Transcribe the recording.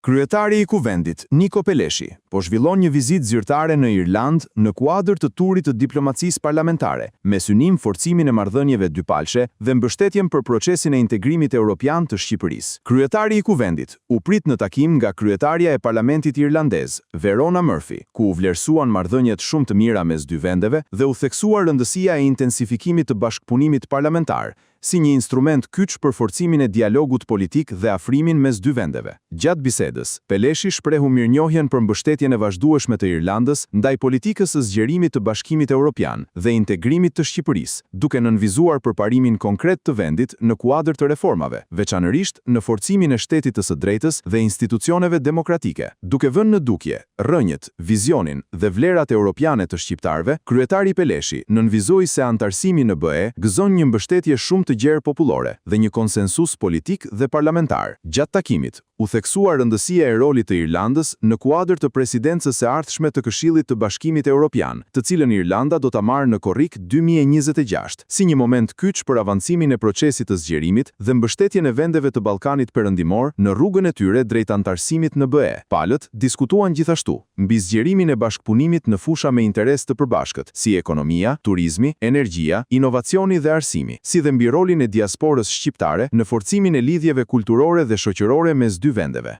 Kryetari i Kuvendit, Niko Peleshi, po zhvillon një vizitë zyrtare në Irlandë në kuadër të turit të diplomacisë parlamentare, me synim forcimin e marrëdhënieve dypalshe dhe mbështetjen për procesin e integrimit evropian të Shqipërisë. Kryetari i Kuvendit u prit në takim nga kryetaria e Parlamentit irlandez, Verona Murphy, ku u vlerësuan marrëdhëniet shumë të mira mes dy vendeve dhe u theksuar rëndësia e intensifikimit të bashkëpunimit parlamentar, si një instrument kyç për forcimin e dialogut politik dhe afrimin mes dy vendeve. Gjatë bisedës, Peleshi shprehu mirënjohjen për mbështetjen e vazhdueshme të Irlandës ndaj politikës së zgjerimit të Bashkimit Evropian dhe integrimit të Shqipërisë, duke nënvizuar përparimin konkret të vendit në kuadër të reformave, veçanërisht në forcimin e shtetit të së drejtës dhe institucioneve demokratike. Duke vënë në dukje rrënjët, vizionin dhe vlerat europiane të shqiptarëve, kryetari Peleshi nënvizoi se antarësimi në BE gëzon një mbështetje shumë të gjerë popullore dhe një konsensus politik dhe parlamentar. Gjatë takimit, u theksuar rëndësia e rolit të Irlandës në kuadër të presidencës së ardhshme të Këshillit të Bashkimit Evropian, të cilën Irlanda do ta marrë në korrik 2026, si një moment kyç për avancimin e procesit të zgjerimit dhe mbështetjen e vendeve të Ballkanit Perëndimor në rrugën e tyre drejt antarësimit në BE. Palët diskutuan gjithashtu mbi zgjerimin e bashkëpunimit në fusha me interes të përbashkët, si ekonomia, turizmi, energjia, inovacioni dhe arsimi, si dhe mbi rolin e diasporës shqiptare në forcimin e lidhjeve kulturore dhe shoqërore mes dy vendeve.